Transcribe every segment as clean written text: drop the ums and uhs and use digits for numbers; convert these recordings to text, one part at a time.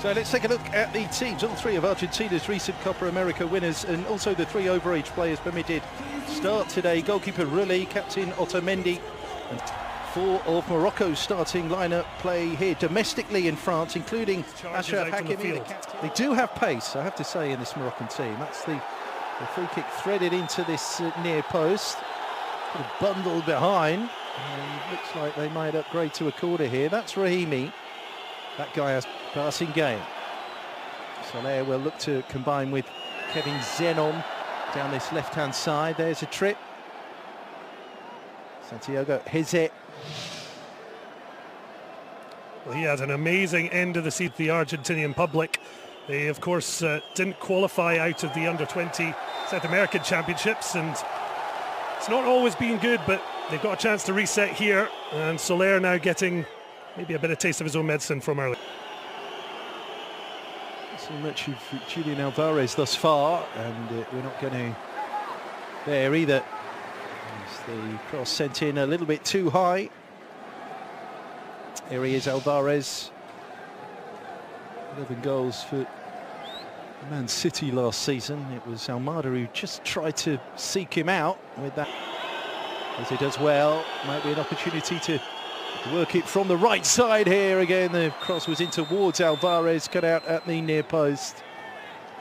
So let's take a look at the teams. All three of Argentina's recent Copa America winners and also the three overage players permitted start today. Goalkeeper Rulli, captain Otamendi, and four of Morocco's starting lineup play here domestically in France, including Achraf Hakimi. They do have pace, I have to say, in this Moroccan team. That's the free kick threaded into this near post. Put a bundle behind, and looks like they might upgrade to a corner here. That's Rahimi. That guy has passing game. Soler will look to combine with Kevin Zenon down this left-hand side. There's a trip. Santiago Hezet. Well, he had an amazing end of the season, the Argentinian public. They, of course, didn't qualify out of the Under-20 South American Championships, and it's not always been good, but they've got a chance to reset here, and Soler now getting maybe a bit of taste of his own medicine from early. So much of Julian Alvarez thus far, and we're not going to there either. As the cross sent in a little bit too high. Here he is, Alvarez. 11 goals for Man City last season. It was Almada who just tried to seek him out with that. As he does well, might be an opportunity to work it from the right side here. Again, the cross was in towards Alvarez, cut out at the near post.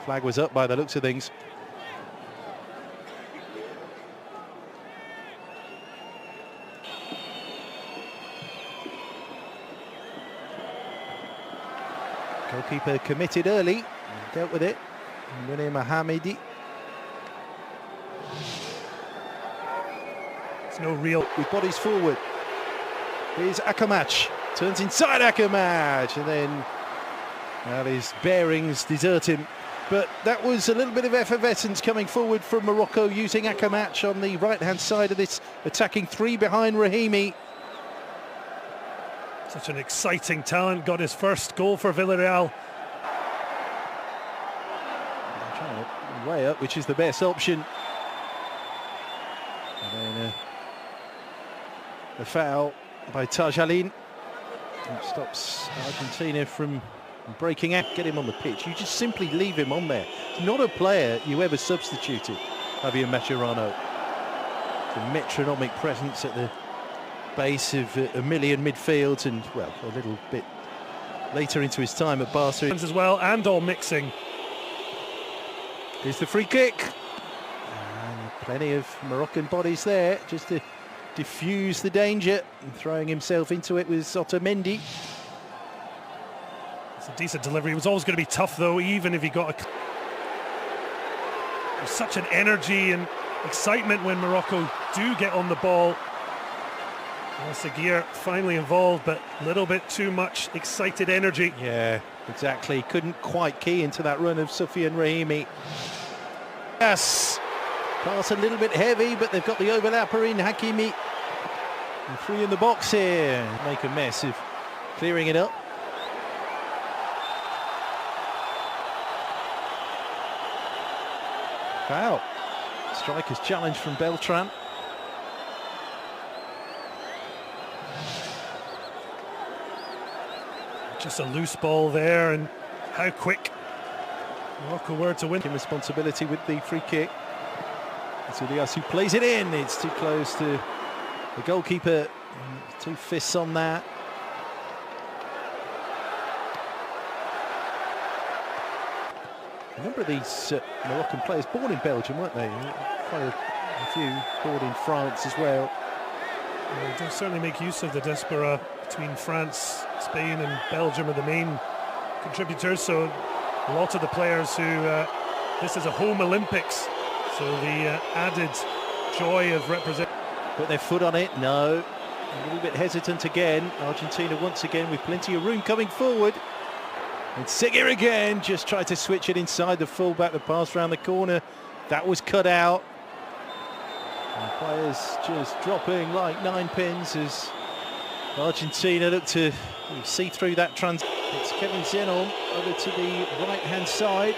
Flag was up by the looks of things. Goalkeeper committed early, dealt with it. Munir Mohamedi. It's no real... With bodies forward. Here's Akamach, turns inside Akamach, and then well, his bearings desert him. But that was a little bit of effervescence coming forward from Morocco, using Akamach on the right-hand side of this attacking three behind Rahimi. Such an exciting talent, got his first goal for Villarreal. Trying to way up, which is the best option. And then a foul by Tajalin. That stops Argentina from breaking out. Get him on the pitch. You just simply leave him on there. It's not a player you ever substituted, Javier Mascherano. The metronomic presence at the base of a million midfield, and well, a little bit later into his time at Barca as well, and all mixing. Here's the free kick, and plenty of Moroccan bodies there just to diffuse the danger, and throwing himself into it was Otamendi. It's a decent delivery. It was always going to be tough though, even if he got a... There's such an energy and excitement when Morocco do get on the ball. Seguir finally involved, but a little bit too much excited energy. Yeah, exactly. Couldn't quite key into that run of Soufiane Rahimi. Yes, pass a little bit heavy, but they've got the overlapper in Hakimi. And three in the box here. Make a mess of clearing it up. Foul. Striker's challenge from Beltran. Just a loose ball there, and how quick Morocco were to win. Responsibility with the free kick. It's Ilias who plays it in. It's too close to the goalkeeper. Two fists on that. A number of these Moroccan players born in Belgium, weren't they? Quite a few born in France as well. Yeah, they certainly make use of the diaspora between France, Spain and Belgium are the main contributors, so a lot of the players who this is a home Olympics, so the added joy of representing. Put their foot on it, no, a little bit hesitant again. Argentina once again with plenty of room coming forward, and Seguir again just tried to switch it inside the fullback. The pass round the corner, that was cut out. And players just dropping like nine pins as Argentina look to see through that trans. It's Kevin Zenon over to the right-hand side.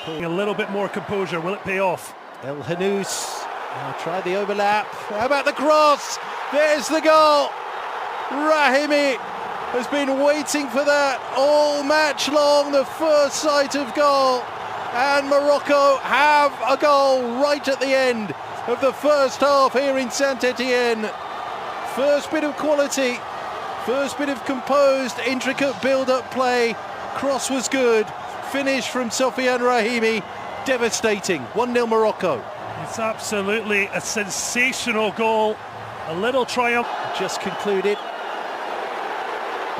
A little bit more composure, will it pay off? El Hanous tried the overlap. How about the cross? There's the goal. Rahimi has been waiting for that all match long, the first sight of goal. And Morocco have a goal right at the end of the first half here in Saint-Etienne. First bit of quality, first bit of composed, intricate build-up play. Cross was good. Finish from Sofiane Rahimi, devastating. 1-0 Morocco. It's absolutely a sensational goal. A little triumph. Just concluded.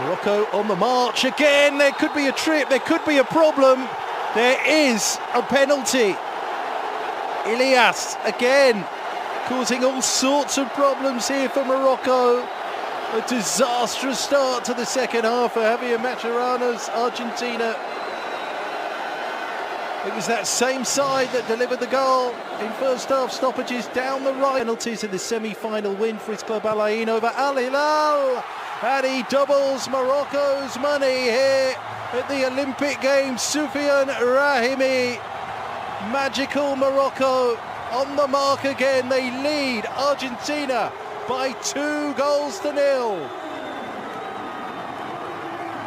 Morocco on the march again. There could be a trip, there could be a problem. There is a penalty. Ilias again causing all sorts of problems here for Morocco. A disastrous start to the second half for Javier Mascherano's Argentina. It was that same side that delivered the goal in first half stoppages down the right. Penalties in the semi-final win for his club Al Ain over Al Hilal. And he doubles Morocco's money here at the Olympic Games. Sofiane Rahimi. Magical Morocco on the mark again. They lead Argentina by 2-0.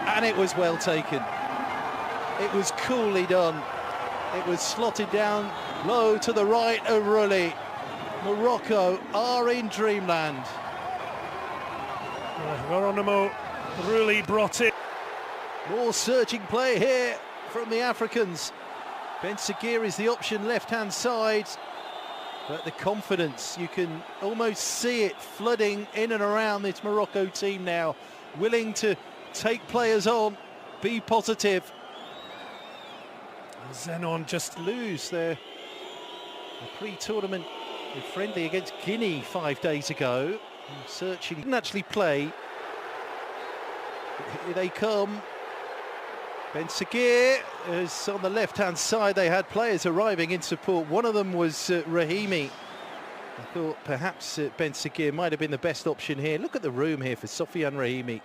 And it was well taken. It was coolly done. It was slotted down low to the right of Rulli. Morocco are in dreamland. Geronimo Rulli brought it. More surging play here from the Africans. Ben Seguir is the option left-hand side. But the confidence, you can almost see it flooding in and around this Morocco team now. Willing to take players on, be positive. Zenon just lose their pre-tournament friendly against Guinea 5 days ago. Searching, didn't actually play. Here they come. Ben Seguir is on the left-hand side. They had players arriving in support. One of them was Rahimi. I thought perhaps Ben Seguir might have been the best option here. Look at the room here for Sofiane Rahimi.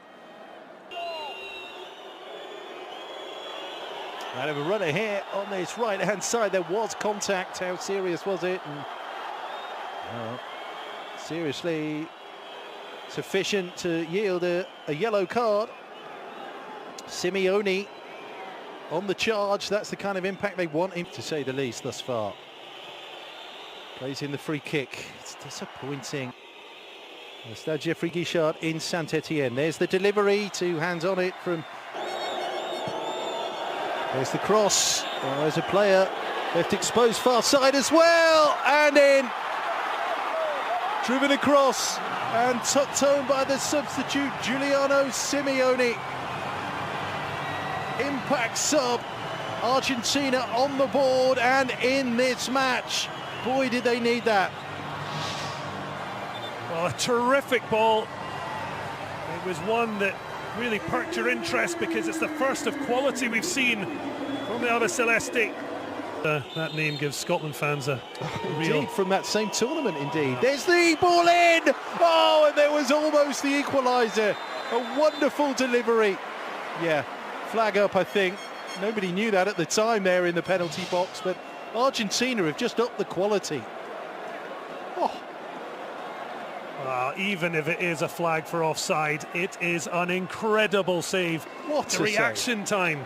Out of a runner here on this right-hand side. There was contact. How serious was it? And, seriously sufficient to yield a yellow card. Simeone on the charge. That's the kind of impact they want him, to say the least, thus far. Plays in the free kick. It's disappointing. Stade Geoffroy Guichard in Saint-Etienne. There's the delivery, 2 hands on it from... There's the cross. There's a player left exposed far side as well, and in. Driven across and tucked home by the substitute Giuliano Simeone. Impact sub. Argentina on the board and in this match. Boy, did they need that. Well, a terrific ball. It was one that really perked your interest because it's the first of quality we've seen from the Alba Celeste. That name gives Scotland fans a real... Indeed, from that same tournament, indeed. There's the ball in! Oh, and there was almost the equaliser. A wonderful delivery. Yeah, flag up, I think. Nobody knew that at the time there in the penalty box, but Argentina have just upped the quality. Oh. Even if it is a flag for offside, it is an incredible save. What the reaction time.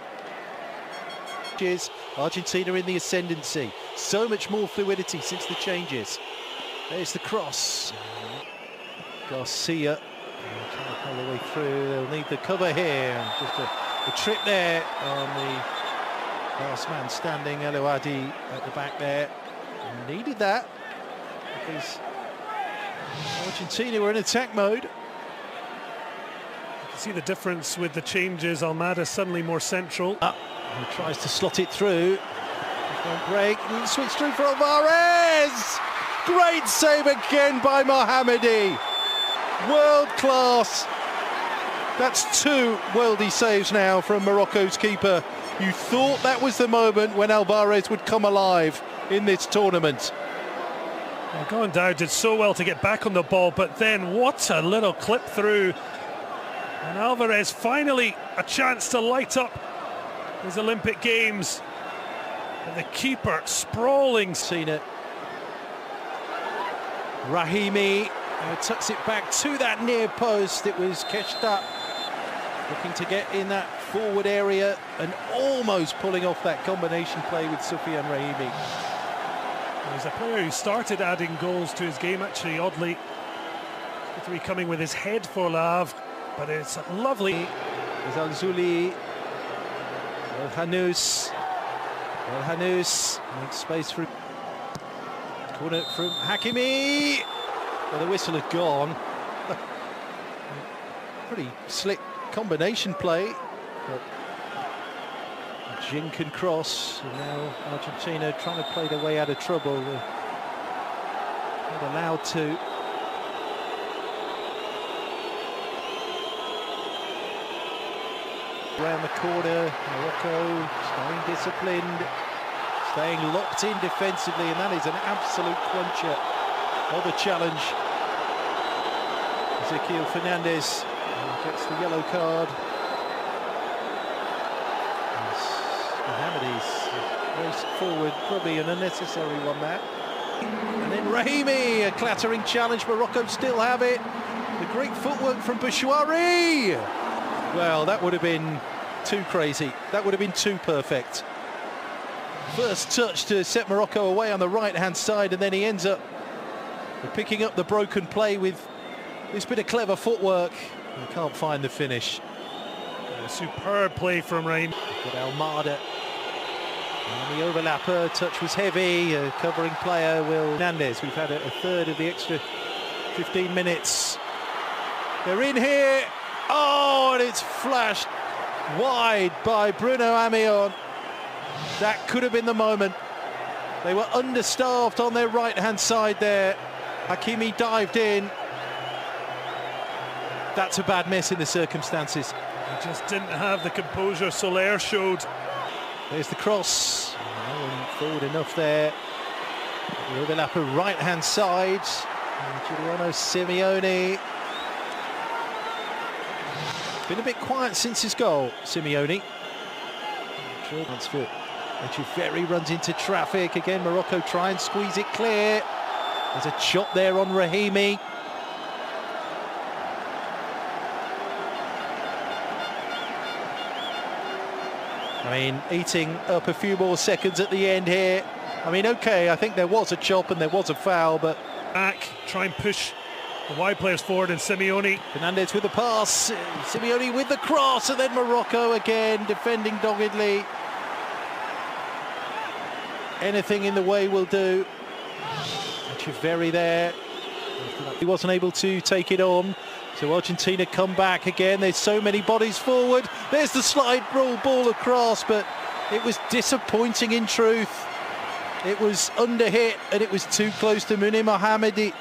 Argentina in the ascendancy. So much more fluidity since the changes. There's the cross. Garcia trying to pull the way through. They'll need the cover here. Just a trip there on the last man standing, El Ouadi at the back there. Needed that because Argentina were in attack mode. You can see the difference with the changes. Almada suddenly more central. He tries to slot it through. Don't break. Switch through for Alvarez. Great save again by Mohammedi. World class. That's 2 worldy saves now from Morocco's keeper. You thought that was the moment when Alvarez would come alive in this tournament. Well, Gondau did so well to get back on the ball, but then what a little clip through. And Alvarez finally a chance to light up his Olympic Games. And the keeper sprawling. Seen it. Rahimi tucks it back to that near post. It was Keshta Looking to get in that forward area and almost pulling off that combination play with Soufiane Rahimi. He's a player who started adding goals to his game, actually, oddly. To be coming with his head for Le Havre, but it's lovely. Zalzouli, El Hanous makes space for corner from Hakimi. Well, the whistle had gone. Pretty slick combination play, but Jin can cross, and now Argentina trying to play their way out of trouble. Not allowed to. Around the corner, Morocco staying disciplined, staying locked in defensively, and that is an absolute cruncher of a challenge. Ezequiel Fernandez gets the yellow card. Mohamedi's raced forward, probably an unnecessary one there. And then Rahimi, a clattering challenge. Morocco still have it. The great footwork from Bouchouari. Well, that would have been too crazy. That would have been too perfect. First touch to set Morocco away on the right-hand side, and then he ends up picking up the broken play with this bit of clever footwork. He can't find the finish. A superb play from Rahimi. Got Almada. And the overlapper, touch was heavy. A covering player, Will Fernandez. We've had a third of the extra 15 minutes. They're in here. Oh, and it's flashed wide by Bruno Amion. That could have been the moment. They were understaffed on their right-hand side there. Hakimi dived in. That's a bad miss in the circumstances. He just didn't have the composure Soler showed. There's the cross. No one forward enough there. The overlapper right-hand side. Giuliano Simeone. Been a bit quiet since his goal, Simeone. Echeverri runs into traffic. Again, Morocco try and squeeze it clear. There's a chop there on Rahimi. I mean, eating up a few more seconds at the end here. I mean, okay, I think there was a chop and there was a foul, but... Back, try and push the wide players forward, and Simeone. Fernandez with the pass, Simeone with the cross, and then Morocco again defending doggedly. Anything in the way will do. Echeverri there. He wasn't able to take it on. So Argentina come back again. There's so many bodies forward. There's the slide rule ball across, but it was disappointing in truth. It was underhit and it was too close to Mouni Mohamedi.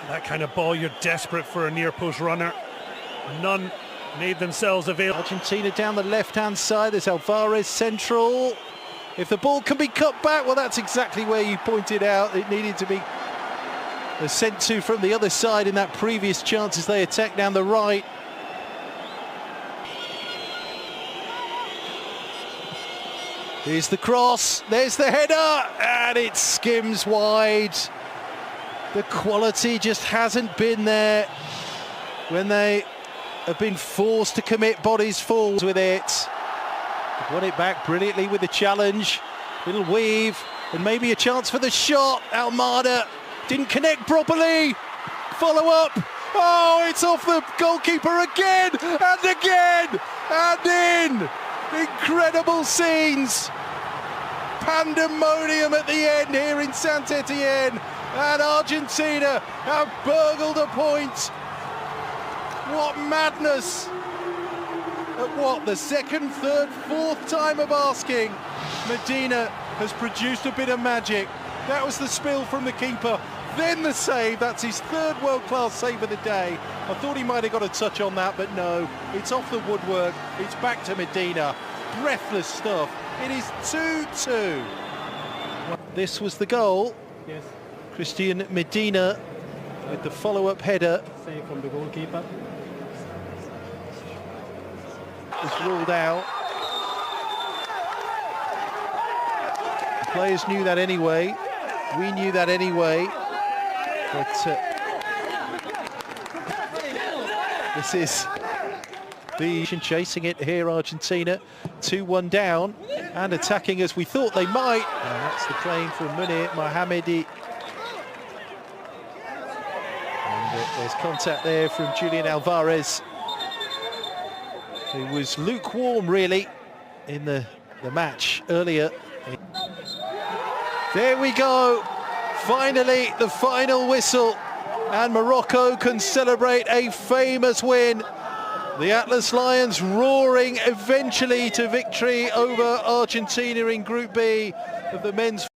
That kind of ball, you're desperate for a near post runner. None made themselves available. Argentina down the left-hand side. There's Alvarez central. If the ball can be cut back, well, that's exactly where you pointed out. It needed to be sent to from the other side in that previous chance as they attack down the right. Here's the cross, there's the header, and it skims wide. The quality just hasn't been there when they have been forced to commit bodies forward with it. Won it back brilliantly with the challenge. Little weave, and maybe a chance for the shot. Almada didn't connect properly. Follow up. Oh, it's off the goalkeeper again and again and in. Incredible scenes. Pandemonium at the end here in Saint-Etienne. And Argentina have burgled a point. What madness. At what, the second, third, fourth time of asking, Medina has produced a bit of magic. That was the spill from the keeper, then the save. That's his third world-class save of the day. I thought he might have got a touch on that, but no, it's off the woodwork. It's back to Medina. Breathless stuff. It is 2-2. This was the goal. Yes. Christian Medina with the follow-up header. Save from the goalkeeper. Was ruled out. The players knew that anyway. We knew that anyway. But the This is the chasing it here, Argentina, 2-1 down and attacking as we thought they might. And that's the claim from Munir Mohamedi. And there's contact there from Julian Alvarez, who was lukewarm really in the match earlier. There we go, finally the final whistle, and Morocco can celebrate a famous win. The Atlas Lions roaring eventually to victory over Argentina in Group B of the men's